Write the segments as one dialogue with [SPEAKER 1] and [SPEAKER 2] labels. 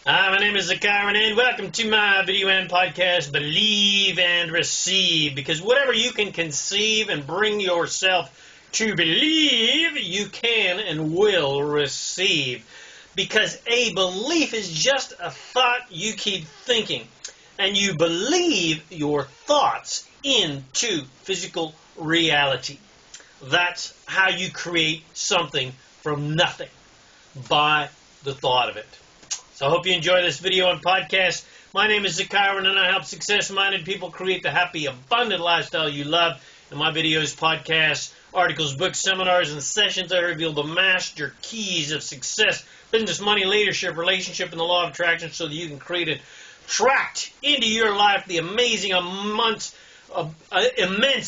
[SPEAKER 1] Hi, my name is ZaKaiRan, and welcome to my video and podcast, Believe and Receive. Because whatever you can conceive and bring yourself to believe, you can and will receive. Because a belief is just a thought you keep thinking, and you believe your thoughts into physical reality. That's how you create something from nothing, by the thought of it. So I hope you enjoy this video and podcast. My name is ZaKaiRan, and I help success-minded people create the happy, abundant lifestyle you love. In my videos, podcasts, articles, books, seminars, and sessions, I reveal the master keys of success, business, money, leadership, relationship, and the law of attraction so that you can create and attract into your life the amazing immense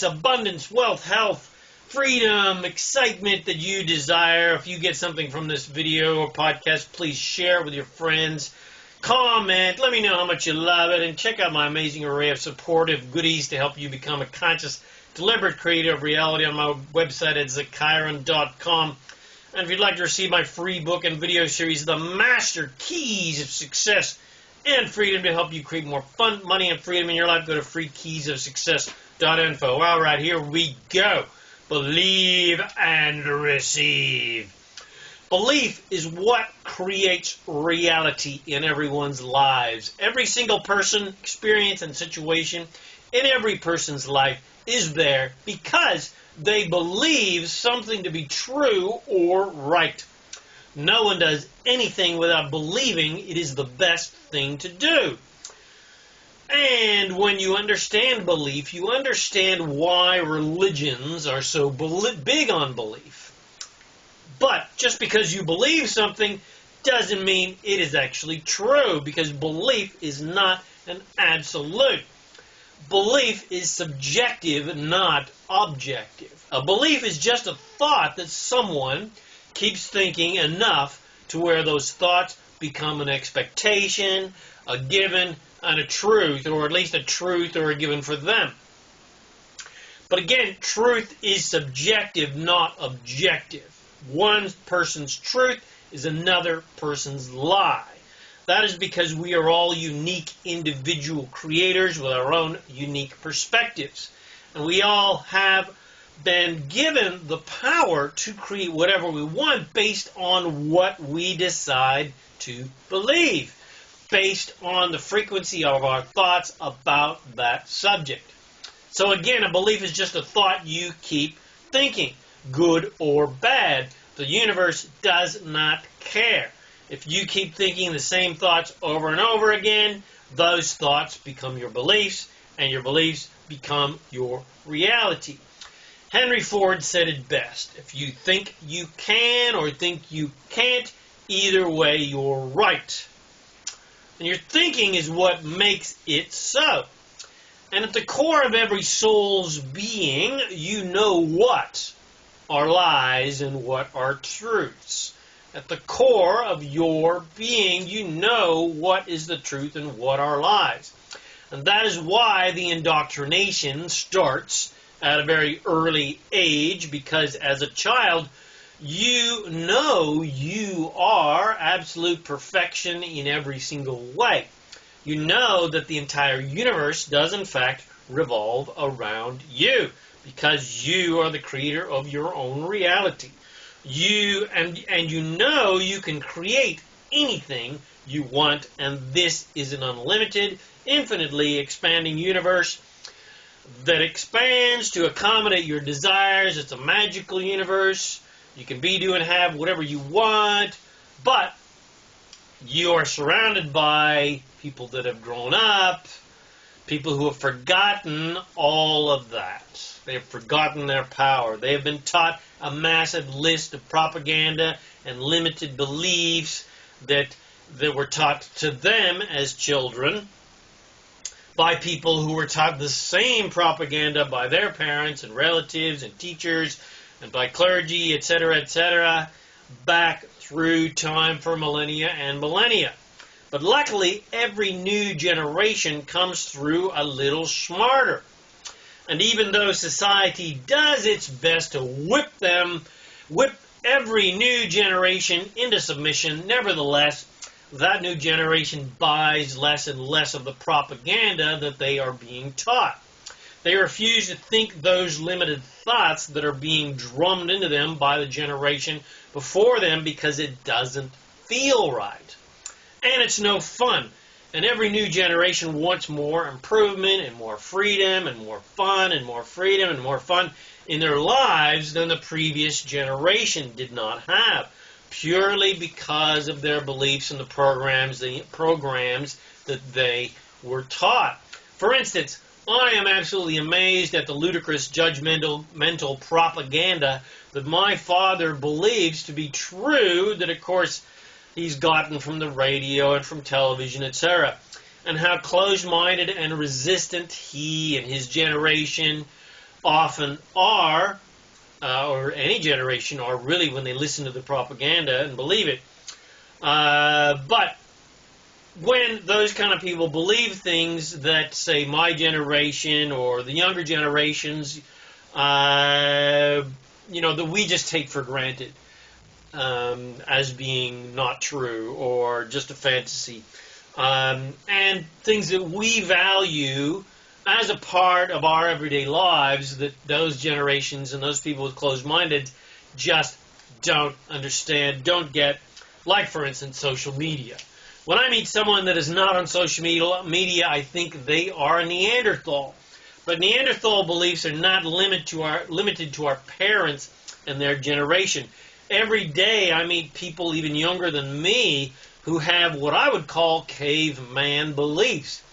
[SPEAKER 1] abundance, wealth, health, freedom, excitement that you desire. If you get something from this video or podcast, please share with your friends. Comment, let me know how much you love it, and check out my amazing array of supportive goodies to help you become a conscious, deliberate creator of reality on my website at ZaKaiRan.com. And if you'd like to receive my free book and video series, The Master Keys of Success and Freedom, to help you create more fun, money, and freedom in your life, go to freekeysofsuccess.info. All right, here we go. Believe and receive. Belief is what creates reality in everyone's lives. Every single person, experience, and situation in every person's life is there because they believe something to be true or right. No one does anything without believing it is the best thing to do. And when you understand belief, you understand why religions are so big on belief. But just because you believe something doesn't mean it is actually true, because belief is not an absolute. Belief is subjective, not objective. A belief is just a thought that someone keeps thinking enough to where those thoughts become an expectation, a given, and a truth, or at least a truth or a given for them. But again, truth is subjective, not objective. One person's truth is another person's lie. That is because we are all unique individual creators with our own unique perspectives. And we all have been given the power to create whatever we want based on what we decide to believe, based on the frequency of our thoughts about that subject. So again, a belief is just a thought you keep thinking, good or bad. The universe does not care. If you keep thinking the same thoughts over and over again, those thoughts become your beliefs, and your beliefs become your reality. Henry Ford said it best: if you think you can or think you can't, either way you're right. And your thinking is what makes it so. And at the core of every soul's being, you know what are lies and what are truths. At the core of your being, you know what is the truth and what are lies. And that is why the indoctrination starts at a very early age, because as a child, you know you are absolute perfection in every single way. You know that the entire universe does in fact revolve around you, because you are the creator of your own reality. You know you can create anything you want, and this is an unlimited, infinitely expanding universe that expands to accommodate your desires. It's a magical universe. You can be, do, and have whatever you want, but you are surrounded by people that have grown up, people who have forgotten all of that. They have forgotten their power. They have been taught a massive list of propaganda and limited beliefs that were taught to them as children by people who were taught the same propaganda by their parents and relatives and teachers and by clergy, etc., back through time for millennia and millennia. But luckily, every new generation comes through a little smarter. And even though society does its best to whip every new generation into submission, nevertheless, that new generation buys less and less of the propaganda that they are being taught. They refuse to think those limited thoughts that are being drummed into them by the generation before them because it doesn't feel right. And it's no fun. And every new generation wants more improvement and more freedom and more fun and more freedom and more fun in their lives than the previous generation did not have, purely because of their beliefs in the programs that they were taught. For instance, I am absolutely amazed at the ludicrous judgmental propaganda that my father believes to be true, that of course he's gotten from the radio and from television, etc., and how closed-minded and resistant he and his generation often are, or any generation are really when they listen to the propaganda and believe it. But when those kind of people believe things that, say, my generation or the younger generations, that we just take for granted as being not true or just a fantasy, and things that we value as a part of our everyday lives that those generations and those people with closed-minded just don't understand, don't get, like, for instance, social media. When I meet someone that is not on social media, I think they are a Neanderthal. But Neanderthal beliefs are not limited to our parents and their generation. Every day I meet people even younger than me who have what I would call caveman beliefs,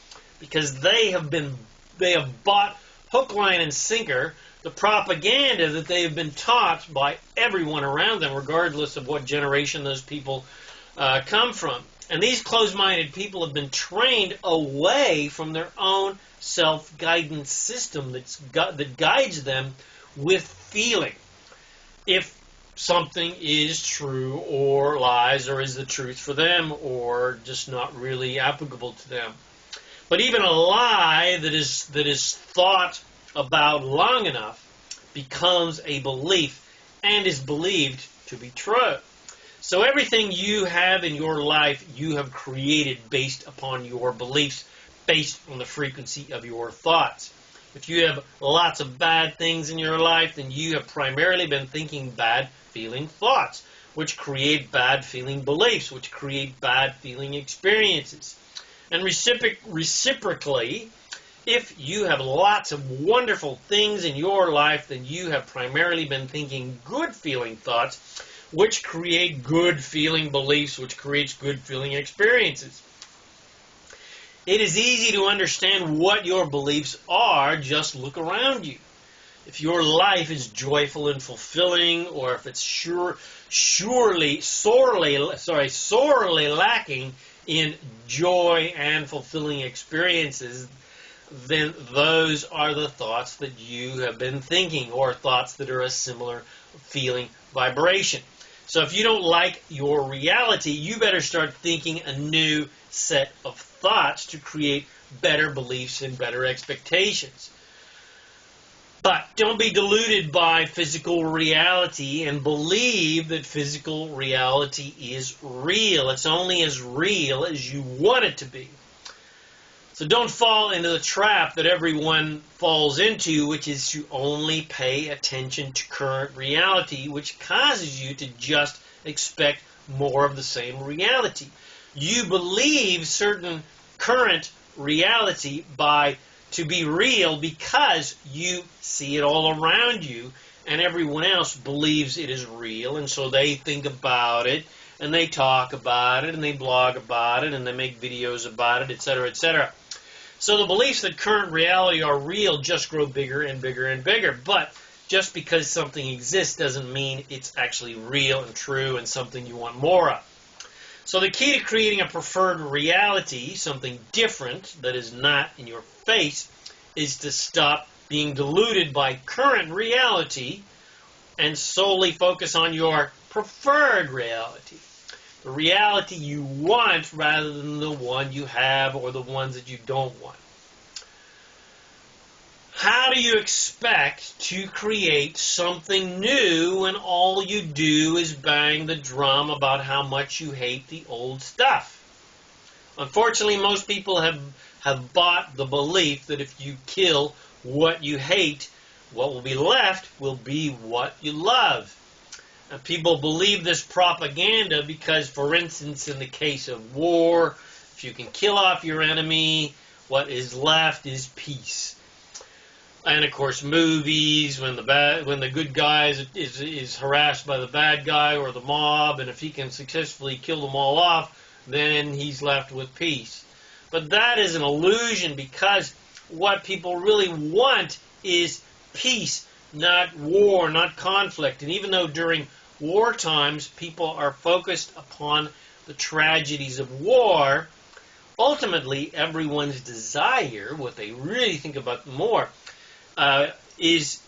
[SPEAKER 1] because they have bought hook, line, and sinker the propaganda that they have been taught by everyone around them, regardless of what generation those people come from. And these closed-minded people have been trained away from their own self-guidance system that guides them with feeling. If something is true or lies, or is the truth for them, or just not really applicable to them. But even a lie that is thought about long enough becomes a belief and is believed to be true. So everything you have in your life, you have created based upon your beliefs, based on the frequency of your thoughts. If you have lots of bad things in your life, then you have primarily been thinking bad feeling thoughts, which create bad feeling beliefs, which create bad feeling experiences. And reciprocally, if you have lots of wonderful things in your life, then you have primarily been thinking good feeling thoughts, which create good feeling beliefs, which creates good feeling experiences. It is easy to understand what your beliefs are. Just look around you. If your life is joyful and fulfilling, or if it's sorely lacking in joy and fulfilling experiences, then those are the thoughts that you have been thinking, or thoughts that are a similar feeling vibration. So if you don't like your reality, you better start thinking a new set of thoughts to create better beliefs and better expectations. But don't be deluded by physical reality and believe that physical reality is real. It's only as real as you want it to be. So don't fall into the trap that everyone falls into, which is to only pay attention to current reality, which causes you to just expect more of the same reality. You believe certain current reality to be real because you see it all around you, and everyone else believes it is real, and so they think about it, and they talk about it, and they blog about it, and they make videos about it, etc., etc. So the beliefs that current reality are real just grow bigger and bigger and bigger. But just because something exists doesn't mean it's actually real and true and something you want more of. So the key to creating a preferred reality, something different that is not in your face, is to stop being deluded by current reality and solely focus on your preferred reality. The reality you want rather than the one you have or the ones that you don't want. How do you expect to create something new when all you do is bang the drum about how much you hate the old stuff? Unfortunately, most people have bought the belief that if you kill what you hate, what will be left will be what you love. And people believe this propaganda because, for instance, in the case of war, if you can kill off your enemy, what is left is peace. And of course, movies, when the good guy is harassed by the bad guy or the mob, and if he can successfully kill them all off, then he's left with peace. But that is an illusion, because what people really want is peace, not war, not conflict. And even though during war times people are focused upon the tragedies of war, ultimately everyone's desire, what they really think about more, is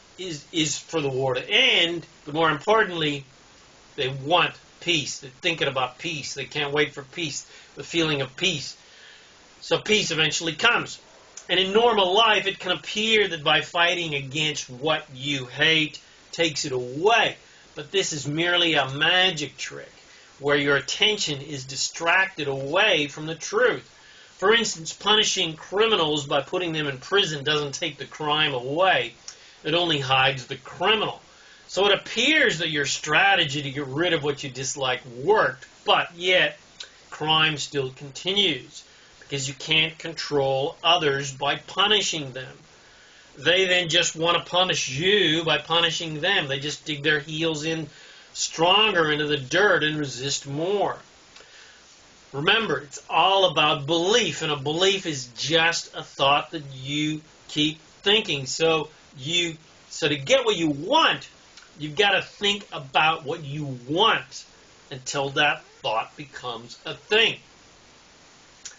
[SPEAKER 1] for the war to end. But more importantly, they want peace. They're thinking about peace. They can't wait for peace, the feeling of peace. So peace eventually comes. And in normal life, it can appear that by fighting against what you hate takes it away. But this is merely a magic trick where your attention is distracted away from the truth. For instance, punishing criminals by putting them in prison doesn't take the crime away. It only hides the criminal. So it appears that your strategy to get rid of what you dislike worked, but yet crime still continues because you can't control others by punishing them. They then just want to punish you by punishing them. They just dig their heels in stronger into the dirt and resist more. Remember, it's all about belief, and a belief is just a thought that you keep thinking. So to get what you want, you've got to think about what you want until that thought becomes a thing.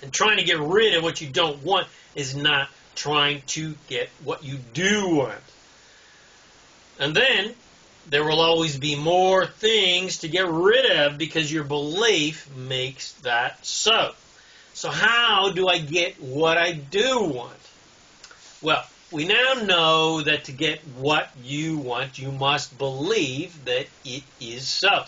[SPEAKER 1] And trying to get rid of what you don't want is not trying to get what you do want. And then there will always be more things to get rid of because your belief makes that so. So how do I get what I do want? Well, we now know that to get what you want, you must believe that it is so.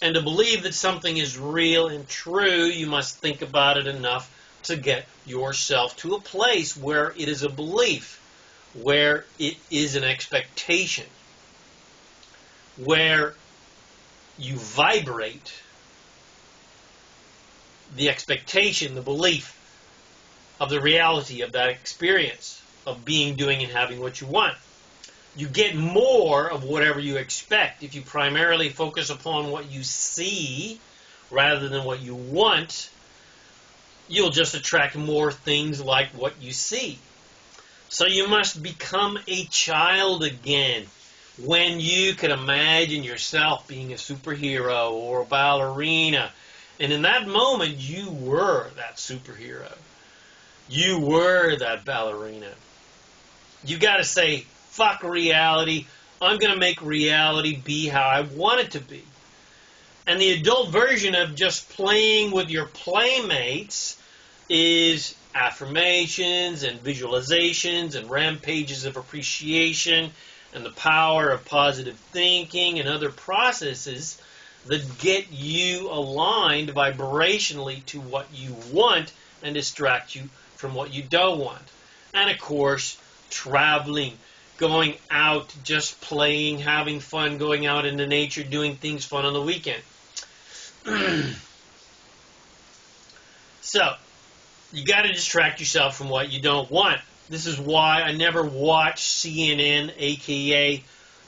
[SPEAKER 1] And to believe that something is real and true, you must think about it enough to get yourself to a place where it is a belief, where it is an expectation, where you vibrate the expectation, the belief of the reality of that experience of being, doing, and having what you want. You get more of whatever you expect if you primarily focus upon what you see rather than what you want. You'll just attract more things like what you see. So you must become a child again. When you can imagine yourself being a superhero or a ballerina, and in that moment you were that superhero. You were that ballerina. You got to say, fuck reality. I'm going to make reality be how I want it to be. And the adult version of just playing with your playmates is affirmations and visualizations and rampages of appreciation and the power of positive thinking and other processes that get you aligned vibrationally to what you want and distract you from what you don't want. And of course, traveling, going out, just playing, having fun, going out into nature, doing things fun on the weekend. So, you got to distract yourself from what you don't want. This is why I never watch CNN, aka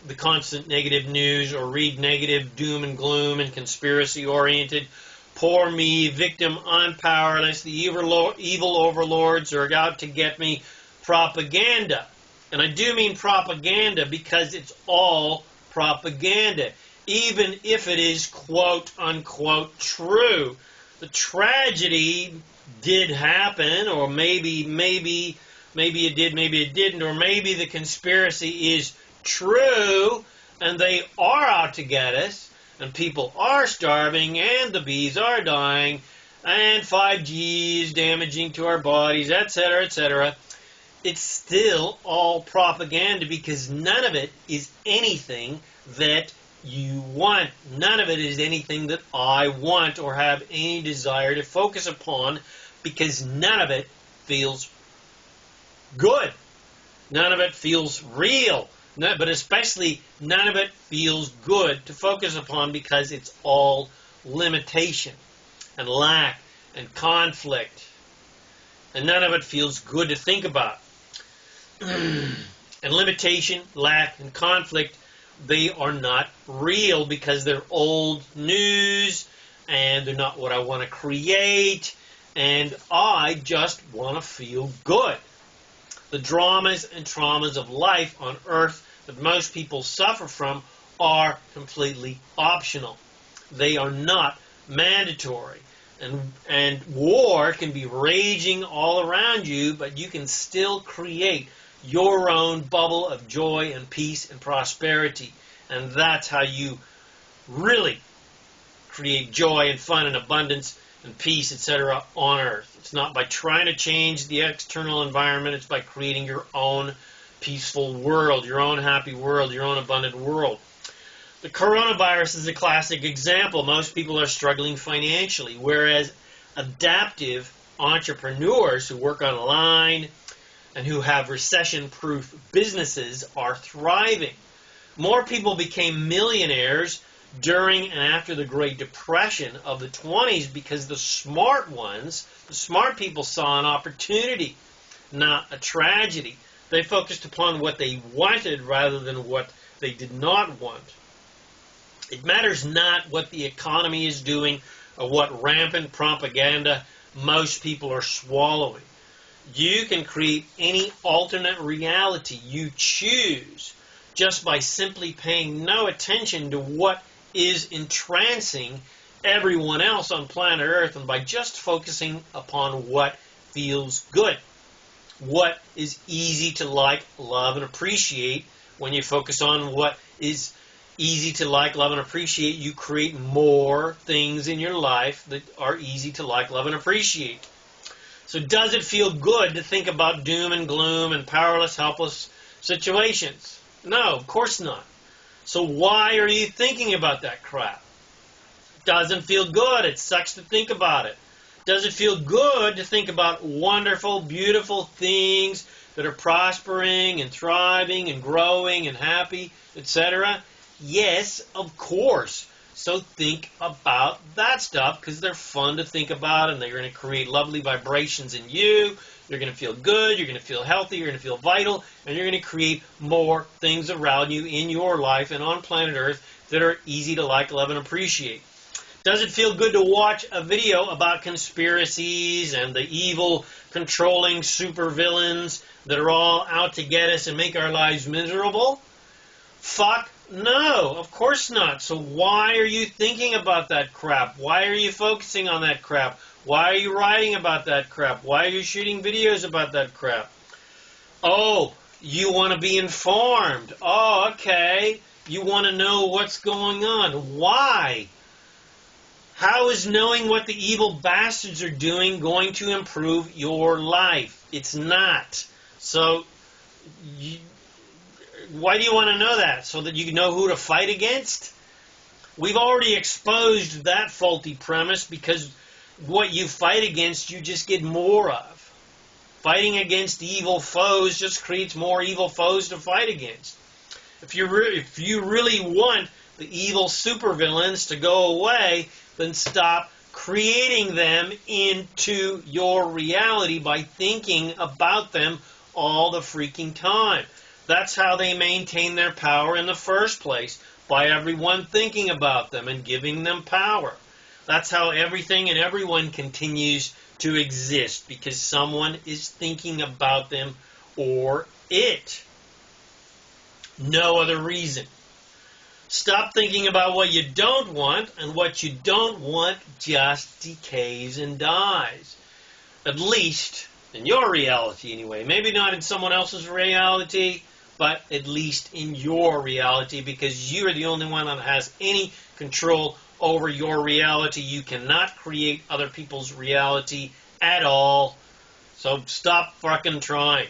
[SPEAKER 1] the constant negative news, or read negative doom and gloom and conspiracy-oriented, poor me, victim, I'm powerless, the evil overlords are out to get me propaganda. And I do mean propaganda because it's all propaganda, even if it is quote-unquote true. The tragedy did happen, or maybe it did, maybe it didn't, or maybe the conspiracy is true, and they are out to get us, and people are starving, and the bees are dying, and 5G is damaging to our bodies, etc., etc. It's still all propaganda because none of it is anything that you want. None of it is anything that I want or have any desire to focus upon because none of it feels good. None of it feels real. But especially none of it feels good to focus upon because it's all limitation and lack and conflict. And none of it feels good to think about. And limitation, lack, and conflict, they are not real because they're old news and they're not what I want to create, and I just want to feel good. The dramas and traumas of life on earth that most people suffer from are completely optional. They are not mandatory. And war can be raging all around you, but you can still create your own bubble of joy and peace and prosperity. And that's how you really create joy and fun and abundance and peace, etc. on earth. It's not by trying to change the external environment. It's by creating your own peaceful world, your own happy world, your own abundant world. The coronavirus is a classic example. Most people are struggling financially, whereas adaptive entrepreneurs who work online and who have recession-proof businesses are thriving. More people became millionaires during and after the Great Depression of the 20s because the smart ones, the smart people, saw an opportunity, not a tragedy. They focused upon what they wanted rather than what they did not want. It matters not what the economy is doing or what rampant propaganda most people are swallowing. You can create any alternate reality you choose just by simply paying no attention to what is entrancing everyone else on planet Earth and by just focusing upon what feels good, what is easy to like, love, and appreciate. When you focus on what is easy to like, love, and appreciate, you create more things in your life that are easy to like, love, and appreciate. So does it feel good to think about doom and gloom and powerless, helpless situations? No, of course not. So why are you thinking about that crap? Doesn't feel good. It sucks to think about it. Does it feel good to think about wonderful, beautiful things that are prospering and thriving and growing and happy, etc.? Yes, of course. So think about that stuff because they're fun to think about and they're going to create lovely vibrations in you. You're going to feel good, you're going to feel healthy, you're going to feel vital, and you're going to create more things around you in your life and on planet Earth that are easy to like, love, and appreciate. Does it feel good to watch a video about conspiracies and the evil, controlling supervillains that are all out to get us and make our lives miserable? Fuck no, of course not. So why are you thinking about that crap? Why are you focusing on that crap? Why are you writing about that crap? Why are you shooting videos about that crap? Oh, you want to be informed. Oh, okay. You want to know what's going on. Why? How is knowing what the evil bastards are doing going to improve your life? It's not. So, why do you want to know that? So that you know who to fight against? We've already exposed that faulty premise because what you fight against, you just get more of. Fighting against evil foes just creates more evil foes to fight against. If you really want the evil supervillains to go away, then stop creating them into your reality by thinking about them all the freaking time. That's how they maintain their power in the first place, by everyone thinking about them and giving them power. That's how everything and everyone continues to exist, because someone is thinking about them or it. No other reason. Stop thinking about what you don't want, and what you don't want just decays and dies. At least in your reality anyway. Maybe not in someone else's reality, but at least in your reality, because you are the only one that has any control over your reality. You cannot create other people's reality at all. So stop fucking trying.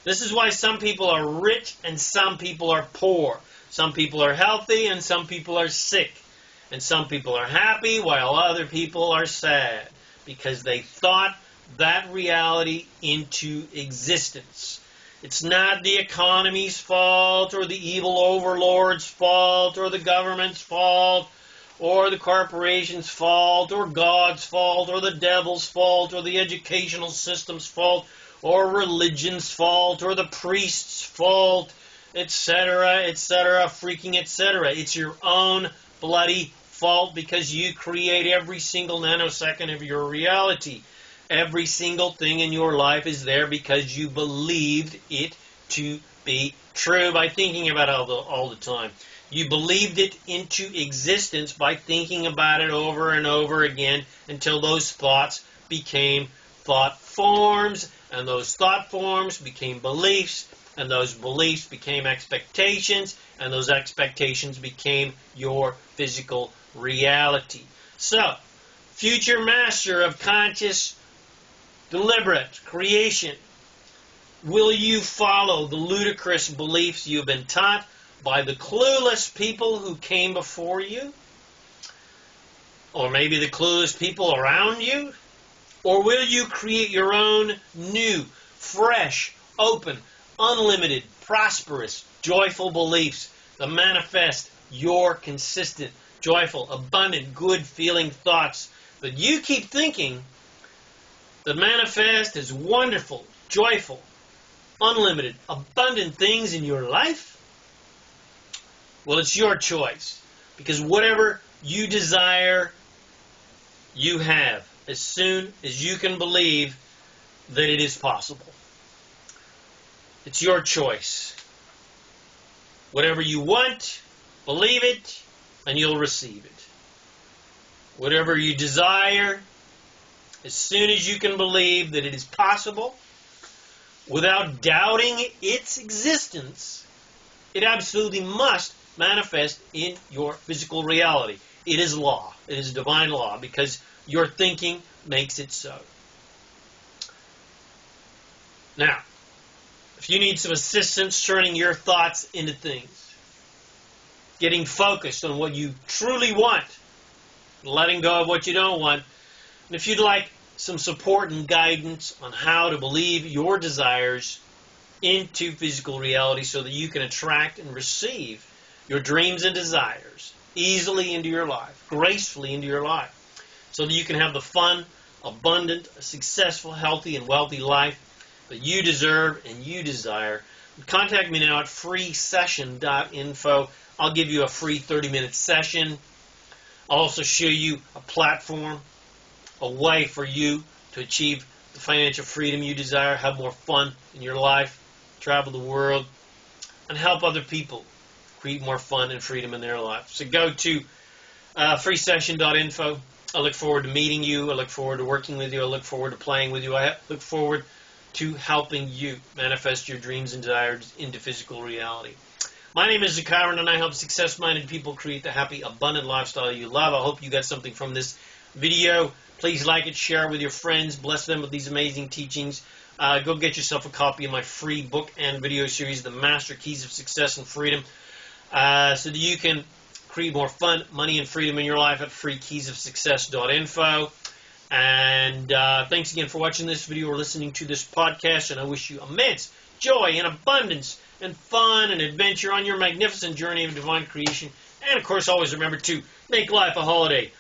[SPEAKER 1] This is why some people are rich and some people are poor. Some people are healthy and some people are sick. And some people are happy while other people are sad. Because they thought that reality into existence. It's not the economy's fault, or the evil overlord's fault, or the government's fault, or the corporation's fault, or God's fault, or the devil's fault, or the educational system's fault, or religion's fault, or the priest's fault, etc., etc., freaking etc. It's your own bloody fault, because you create every single nanosecond of your reality. Every single thing in your life is there because you believed it to be true by thinking about it all the time. You believed it into existence by thinking about it over and over again until those thoughts became thought forms, and those thought forms became beliefs, and those beliefs became expectations, and those expectations became your physical reality. So, future master of conscious, deliberate creation, will you follow the ludicrous beliefs you've been taught by the clueless people who came before you? Or maybe the clueless people around you? Or will you create your own new, fresh, open, unlimited, prosperous, joyful beliefs that manifest your consistent, joyful, abundant, good-feeling thoughts that you keep thinking that manifest as wonderful, joyful, unlimited, abundant things in your life? Well, it's your choice, because whatever you desire, you have, as soon as you can believe that it is possible. It's your choice. Whatever you want, believe it, and you'll receive it. Whatever you desire, as soon as you can believe that it is possible, without doubting its existence, it absolutely must manifest in your physical reality. It is law. It is divine law, because your thinking makes it so. Now, if you need some assistance turning your thoughts into things, getting focused on what you truly want, letting go of what you don't want, and if you'd like some support and guidance on how to believe your desires into physical reality so that you can attract and receive your dreams and desires easily into your life, gracefully into your life, so that you can have the fun, abundant, successful, healthy, and wealthy life that you deserve and you desire, contact me now at freesession.info. I'll give you a free 30-minute session. I'll also show you a platform, a way for you to achieve the financial freedom you desire, have more fun in your life, travel the world, and help other people create more fun and freedom in their life. So go to freesession.info. I look forward to meeting you. I look forward to working with you. I look forward to playing with you. I look forward to helping you manifest your dreams and desires into physical reality. My name is ZaKaiRan, and I help success-minded people create the happy, abundant lifestyle you love. I hope you got something from this video. Please like it, share it with your friends, bless them with these amazing teachings. Go get yourself a copy of my free book and video series, The Master Keys of Success and Freedom, so that you can create more fun, money, and freedom in your life at freekeysofsuccess.info. And thanks again for watching this video or listening to this podcast, and I wish you immense joy and abundance and fun and adventure on your magnificent journey of divine creation. And, of course, always remember to make life a holiday.